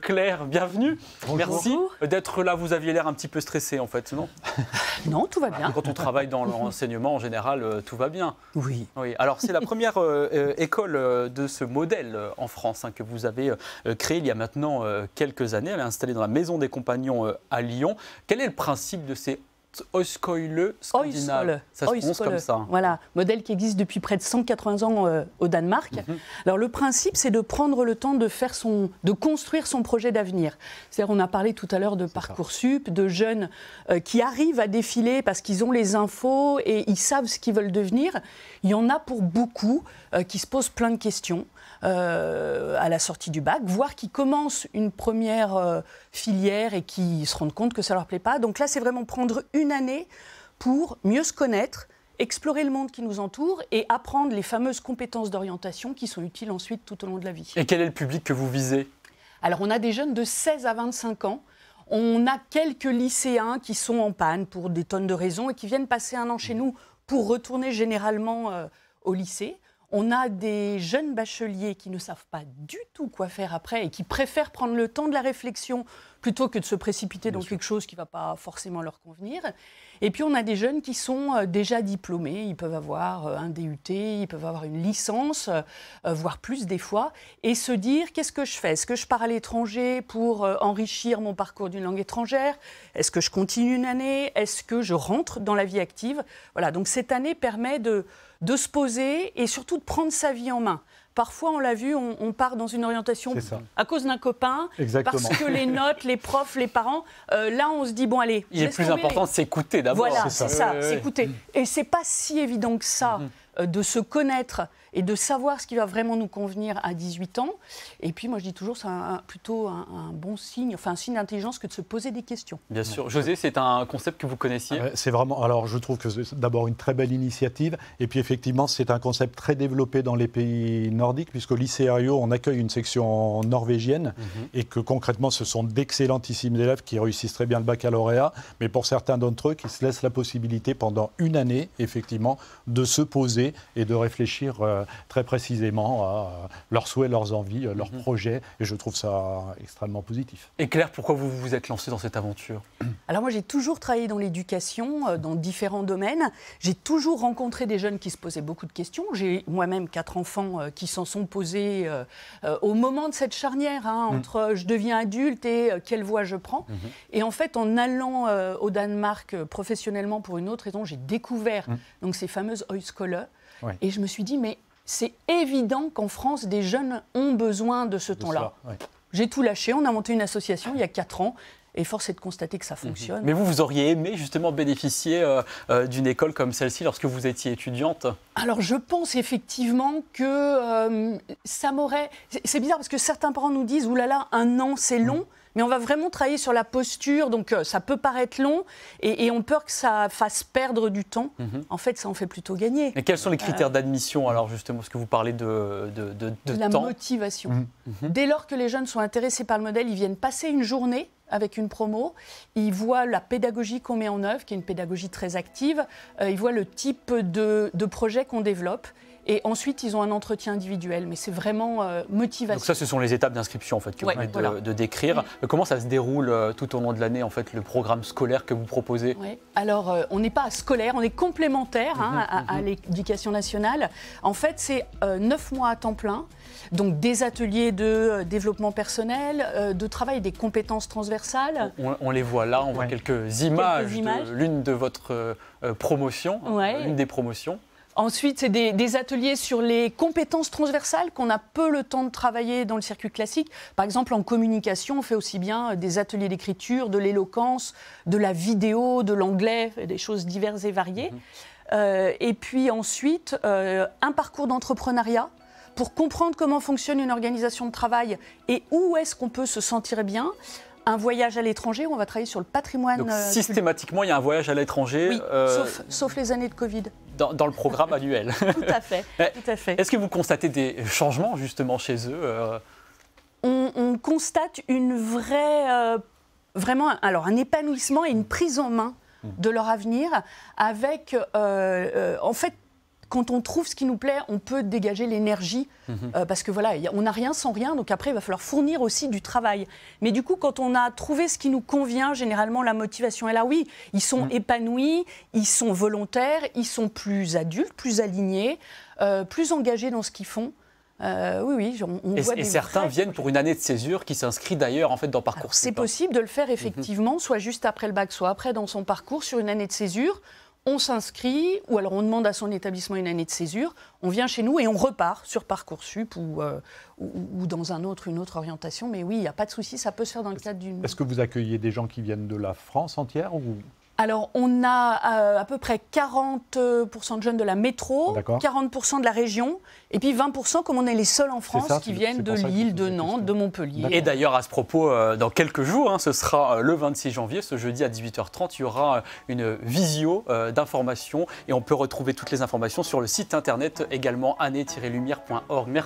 Claire, bienvenue. Bonjour. Merci d'être là. Vous aviez l'air un petit peu stressé en fait, non? Non, tout va bien. Quand on travaille dans l'enseignement, en général, tout va bien. Oui. Oui. Alors c'est la première école de ce modèle en France que vous avez créée il y a maintenant quelques années. Elle est installée dans la Maison des Compagnons à Lyon. Quel est le principe de ces Højskole scandinaves? Ça se prononce comme ça. Voilà, modèle qui existe depuis près de 180 ans au Danemark. Alors le principe, c'est de prendre le temps de construire son projet d'avenir. C'est-à-dire, on a parlé tout à l'heure de Parcoursup, de jeunes qui arrivent à défiler parce qu'ils ont les infos et ils savent ce qu'ils veulent devenir. Il y en a pour beaucoup qui se posent plein de questions à la sortie du bac, voire qui commencent une première filière et qui se rendent compte que ça ne leur plaît pas. Donc là, c'est vraiment prendre une année pour mieux se connaître, explorer le monde qui nous entoure et apprendre les fameuses compétences d'orientation qui sont utiles ensuite tout au long de la vie. Et quel est le public que vous visez? Alors, on a des jeunes de 16 à 25 ans. On a quelques lycéens qui sont en panne pour des tonnes de raisons et qui viennent passer un an chez nous pour retourner généralement au lycée. On a des jeunes bacheliers qui ne savent pas du tout quoi faire après et qui préfèrent prendre le temps de la réflexion plutôt que de se précipiter dans quelque chose qui ne va pas forcément leur convenir. Et puis on a des jeunes qui sont déjà diplômés, ils peuvent avoir un DUT, ils peuvent avoir une licence, voire plus des fois, et se dire qu'est-ce que je fais? Est-ce que je pars à l'étranger pour enrichir mon parcours d'une langue étrangère? Est-ce que je continue une année? Est-ce que je rentre dans la vie active? Voilà, donc cette année permet de se poser et surtout de prendre sa vie en main. Parfois, on l'a vu, on part dans une orientation à cause d'un copain, parce que les notes, les profs, les parents, là on se dit, bon allez. Il est plus important de s'écouter d'abord. Voilà, c'est ça, s'écouter. Et c'est pas si évident que ça de se connaître et de savoir ce qui va vraiment nous convenir à 18 ans. Et puis moi je dis toujours, c'est plutôt un bon signe, enfin un signe d'intelligence que de se poser des questions. Bien sûr. José, c'est un concept que vous connaissiez? C'est vraiment, alors je trouve que c'est d'abord une très belle initiative. Et puis effectivement, c'est un concept très développé dans les pays nordiques, puisqu'au lycée Ario, on accueille une section norvégienne et que concrètement, ce sont d'excellentissimes élèves qui réussissent très bien le baccalauréat. Mais pour certains d'entre eux, qui se laissent la possibilité pendant une année, effectivement, de se poser et de réfléchir très précisément à leurs souhaits, leurs envies, leurs projets. Et je trouve ça extrêmement positif. Et Claire, pourquoi vous vous êtes lancée dans cette aventure? Alors moi, j'ai toujours travaillé dans l'éducation, dans différents domaines. J'ai toujours rencontré des jeunes qui se posaient beaucoup de questions. J'ai moi-même 4 enfants qui s'en sont posés au moment de cette charnière entre je deviens adulte et quelle voie je prends. Et en fait, en allant au Danemark professionnellement pour une autre raison, j'ai découvert donc ces fameuses Højskole. Et je me suis dit, mais c'est évident qu'en France, des jeunes ont besoin de ce temps-là. J'ai tout lâché, on a monté une association il y a 4 ans. Et force est de constater que ça fonctionne. Mais vous auriez aimé justement bénéficier d'une école comme celle-ci lorsque vous étiez étudiante? Alors je pense effectivement que ça m'aurait... C'est bizarre parce que certains parents nous disent « oulala, un an c'est long ». Mais on va vraiment travailler sur la posture, donc ça peut paraître long et on peur que ça fasse perdre du temps. En fait, ça en fait plutôt gagner. Et quels sont les critères d'admission alors justement, parce que vous parlez de la temps? Motivation. Dès lors que les jeunes sont intéressés par le modèle, ils viennent passer une journée avec une promo, ils voient la pédagogie qu'on met en œuvre, qui est une pédagogie très active, ils voient le type de projet qu'on développe. Et ensuite, ils ont un entretien individuel, mais c'est vraiment motivation. Donc ça, ce sont les étapes d'inscription en fait que vous venez de décrire. Comment ça se déroule tout au long de l'année, en fait, le programme scolaire que vous proposez? Alors, on n'est pas scolaire, on est complémentaire à l'éducation nationale. En fait, c'est 9 mois à temps plein, donc des ateliers de développement personnel, de travail des compétences transversales. On les voit là, on voit quelques images de l'une de votre promotion, l'une des promotions. Ensuite, c'est des ateliers sur les compétences transversales qu'on a peu le temps de travailler dans le circuit classique. Par exemple, en communication, on fait aussi bien des ateliers d'écriture, de l'éloquence, de la vidéo, de l'anglais, des choses diverses et variées. Et puis ensuite, un parcours d'entrepreneuriat pour comprendre comment fonctionne une organisation de travail et où est-ce qu'on peut se sentir bien. Un voyage à l'étranger, où on va travailler sur le patrimoine. Donc systématiquement, il y a un voyage à l'étranger. Oui, sauf les années de Covid. Dans le programme annuel. Tout à fait, tout à fait. Est-ce que vous constatez des changements justement chez eux? On constate une vraiment un épanouissement et une prise en main de leur avenir avec, en fait, quand on trouve ce qui nous plaît, on peut dégager l'énergie, parce que voilà, on n'a rien sans rien, donc après il va falloir fournir aussi du travail. Mais du coup, quand on a trouvé ce qui nous convient, généralement la motivation est là. Oui, ils sont épanouis, ils sont volontaires, ils sont plus adultes, plus alignés, plus engagés dans ce qu'ils font. Oui, on voit et certains viennent pour une année de césure qui s'inscrit d'ailleurs en fait dans Parcoursup. C'est possible de le faire effectivement, soit juste après le bac, soit après dans son parcours sur une année de césure. On s'inscrit, ou alors on demande à son établissement une année de césure, on vient chez nous et on repart sur Parcoursup ou dans une autre orientation. Mais oui, il n'y a pas de souci, ça peut se faire dans le cadre d'une... Est-ce que vous accueillez des gens qui viennent de la France entière ou... Alors, on a à peu près 40% de jeunes de la métro, 40% de la région, et puis 20%, comme on est les seuls en France, qui viennent de Lille, de Nantes, de Montpellier. Et d'ailleurs, à ce propos, dans quelques jours, ce sera le 26 janvier, ce jeudi à 18h30, il y aura une visio d'informations et on peut retrouver toutes les informations sur le site internet également année-lumière.org. Merci.